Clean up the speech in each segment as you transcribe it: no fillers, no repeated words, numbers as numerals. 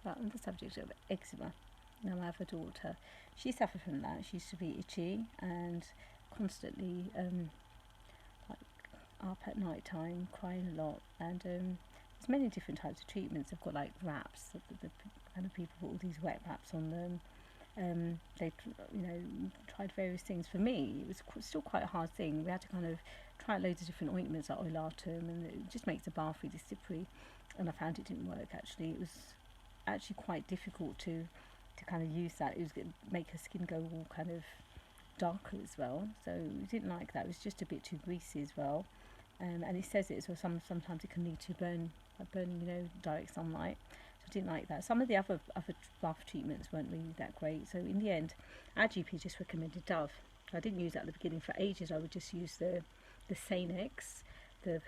about on the subject of eczema. Now I have a daughter. She suffered from that. She used to be itchy and constantly like up at night time, crying a lot. And there's many different types of treatments. They've got like wraps. The kind of people put all these wet wraps on them. They, tried various things. For me, it was still quite a hard thing. We had to kind of try loads of different ointments like oilatum, and it just makes the bath really slippery. And I found it didn't work. Actually, it was actually quite difficult to kind of use that. It was going to make her skin go all kind of darker as well. So we didn't like that. It was just a bit too greasy as well. And it says it, so sometimes it can lead to burning, direct sunlight. I didn't like that. Some of the other bath treatments weren't really that great. So in the end, our GP just recommended Dove. I didn't use that at the beginning for ages. I would just use the Sanex, the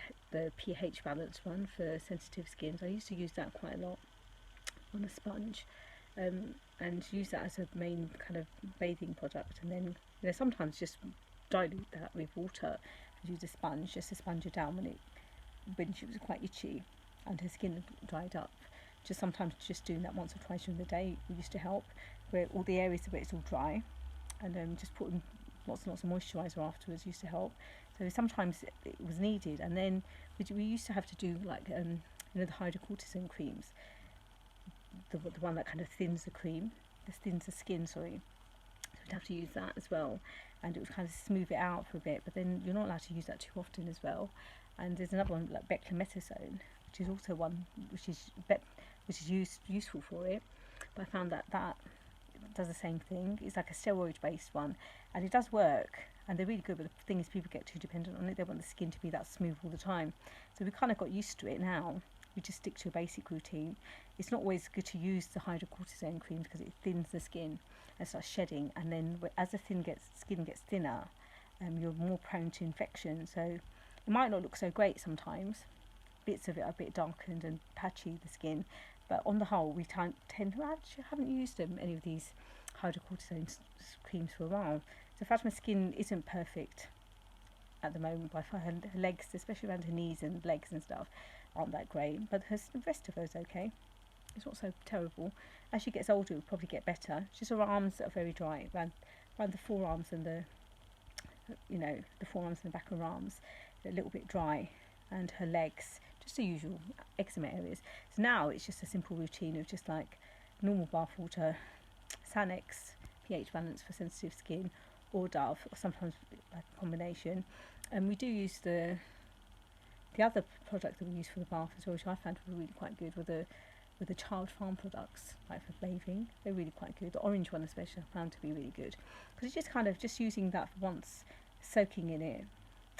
pH balanced one for sensitive skins. I used to use that quite a lot on a sponge, and use that as a main kind of bathing product. And then sometimes just dilute that with water and use a sponge just to sponge her down when she was quite itchy and her skin dried up. Just sometimes just doing that once or twice during the day used to help, where all the areas where it's all dry, and just putting lots and lots of moisturiser afterwards used to help. So sometimes it was needed. And then we used to have to do like the hydrocortisone creams, the one that kind of thins the skin, sorry. So we'd have to use that as well, and it would kind of smooth it out for a bit, but then you're not allowed to use that too often as well. And there's another one like beclomethasone, which is also one which is useful for it, but I found that does the same thing. It's like a steroid based one, and it does work, and they're really good, but the thing is people get too dependent on it. They want the skin to be that smooth all the time, so we kind of got used to it now. We just stick to a basic routine. It's not always good to use the hydrocortisone creams because it thins the skin and starts shedding, and then as the skin gets thinner, you're more prone to infection. So it might not look so great sometimes. Bits of it are a bit darkened and patchy, the skin, but on the whole we tend to actually haven't used any of these hydrocortisone creams for a while. So Fatma's skin isn't perfect at the moment. By far, her legs, especially around her knees and legs and stuff, aren't that great, but the rest of her is okay. It's not so terrible. As she gets older, it will probably get better. It's just her arms that are very dry, around the forearms and the forearms and the back of her arms, a little bit dry, and her legs, just the usual eczema areas. So now it's just a simple routine of just like normal bath water, Sanex, pH balance for sensitive skin, or Dove, or sometimes like a combination. And we do use the other product that we use for the bath as well, which I found were really quite good, with the Child Farm products, like for bathing. They're really quite good. The orange one especially I found to be really good, because it's just kind of just using that for once, soaking in it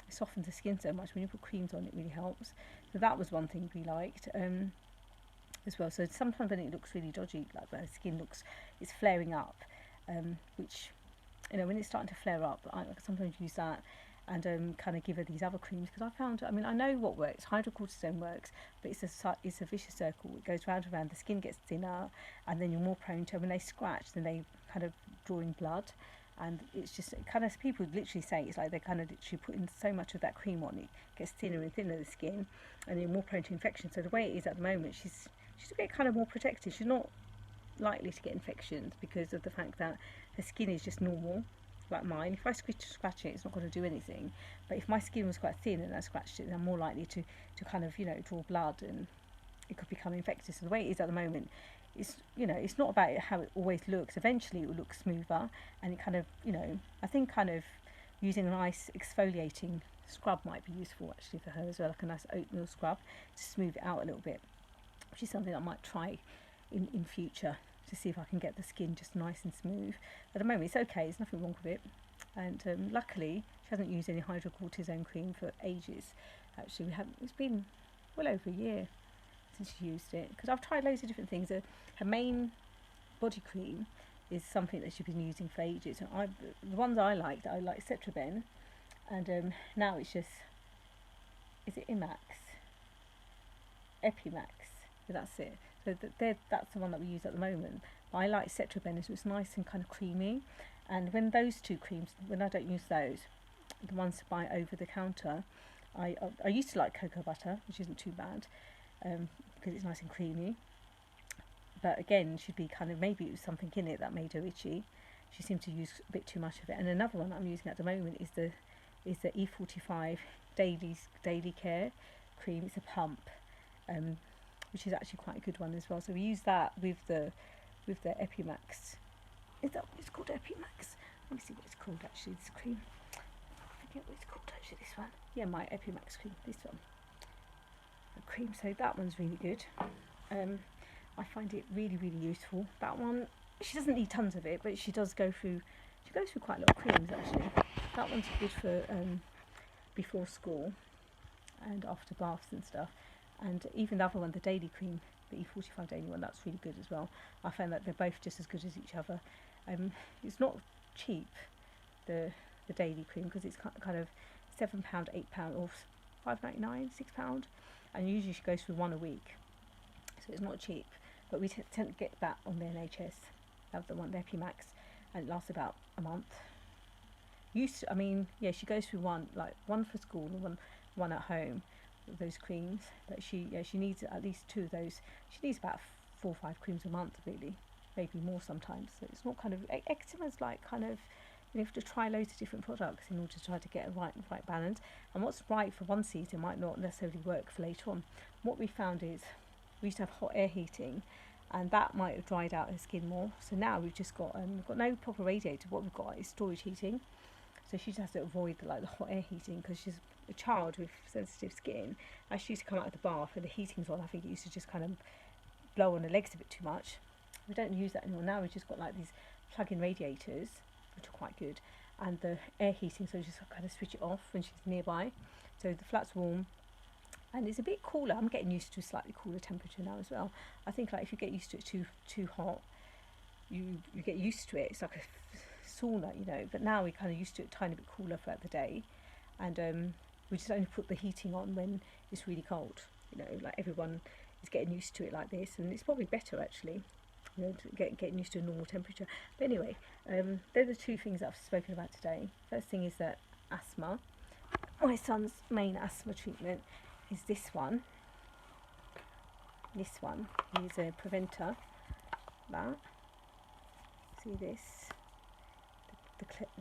softens the skin so much. When you put creams on, it really helps. So that was one thing we liked as well. So sometimes when it looks really dodgy, like when the skin it's flaring up, which when it's starting to flare up, I sometimes use that and kind of give her these other creams, because I found, I know what works. Hydrocortisone works, but it's a vicious circle. It goes round and round. The skin gets thinner, and then you're more prone to, when they scratch, then they kind of draw in blood. And it's just kind of, people literally say it's like they're kind of literally putting so much of that cream on, it gets thinner and thinner, the skin, and you're more prone to infection. So the way it is at the moment, she's a bit kind of more protected. She's not likely to get infections because of the fact that her skin is just normal, like mine. If I scratch it, it's not going to do anything. But if my skin was quite thin and I scratched it, then I'm more likely to kind of draw blood, and it could become infected. So the way it is at the moment, it's not about how it always looks. Eventually it will look smoother, and it kind of, I think kind of using a nice exfoliating scrub might be useful actually for her as well, like a nice oatmeal scrub to smooth it out a little bit, which is something I might try in future, to see if I can get the skin just nice and smooth. At the moment it's okay, there's nothing wrong with it, and luckily she hasn't used any hydrocortisone cream for ages. Actually, it's been well over a year since she used it, because I've tried loads of different things. Her main body cream is something that she's been using for ages, and the ones I like Cetraben, and now it's just, is it Epimax? That's it. So that's the one that we use at the moment. But I like Cetraben, so it's nice and kind of creamy. And when those two creams, when I don't use those, the ones to buy over the counter, I used to like cocoa butter, which isn't too bad, because it's nice and creamy. but again, should be kind of, maybe it was something in it that made her itchy. She seemed to use a bit too much of it. And another one I'm using at the moment is the E45 daily care cream. It's a pump, which is actually quite a good one as well. So we use that with the Epimax. Is that what it's called, Epimax? Let me see what it's called actually, this cream. I forget what it's called actually, this one. Yeah, my Epimax cream, this one. A cream, so that one's really good. I find it really, really useful. That one, she doesn't need tons of it, but she goes through quite a lot of creams actually. That one's good for before school and after baths and stuff. And even the other one, the daily cream, the E45 daily one, that's really good as well. I found that they're both just as good as each other. It's not cheap, the daily cream, because it's kind of £7, £8, or £5.99, £6, and usually she goes through one a week, so it's not cheap. But we tend to get that on the NHS, have the one, the Epimax, and it lasts about a month. I mean, yeah, she goes through one for school and one at home, those creams. But she needs at least 2 of those. She needs about 4 or 5 creams a month, really, maybe more sometimes. So it's not kind of, eczema's like kind of, you have to try loads of different products in order to try to get a right balance. And what's right for one season might not necessarily work for later on. What we found is we used to have hot air heating, and that might have dried out her skin more. So now we've just got no proper radiator. What we've got is storage heating. So she just has to avoid the hot air heating, because she's a child with sensitive skin. As she used to come out of the bath and the heating's on, I think it used to just kind of blow on her legs a bit too much. We don't use that anymore. Now we've just got these plug-in radiators, which are quite good, and the air heating, so just kind of switch it off when she's nearby. So the flat's warm, and it's a bit cooler. I'm getting used to a slightly cooler temperature now as well. I think if you get used to it too hot, you get used to it. It's like a sauna, but now we're kind of used to it a tiny bit cooler throughout the day, and we just only put the heating on when it's really cold. Everyone is getting used to it like this, and it's probably better actually, getting used to a normal temperature. But anyway, they're the 2 things that I've spoken about today. First thing is that asthma. My son's main asthma treatment is this one. This one is a preventer. That, see this,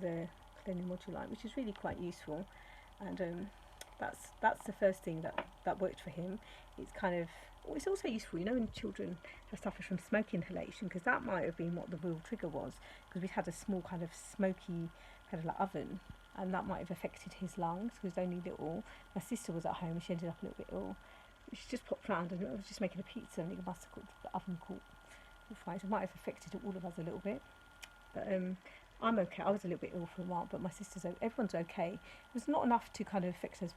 the clenimodulite, which is really quite useful, and that's the first thing that worked for him. It's also useful, when children have suffered from smoke inhalation, because that might have been what the real trigger was, because we'd had a small kind of smoky kind of oven, and that might have affected his lungs, because only little. My sister was at home and she ended up a little bit ill. She just popped round, and I was just making a pizza, and it must have the oven caught fire. It might have affected all of us a little bit, but I'm okay. I was a little bit ill for a while, but my everyone's okay. It was not enough to kind of affect us,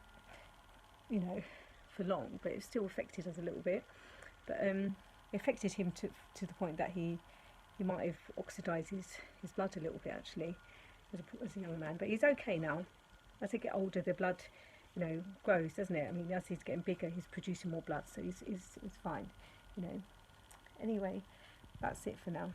for long, but it still affected us a little bit. But it affected him to the point that he might have oxidised his blood a little bit actually, as a young man. But he's okay now. As they get older, the blood, grows, doesn't it? I mean, as he's getting bigger, he's producing more blood, so he's fine. Anyway, that's it for now.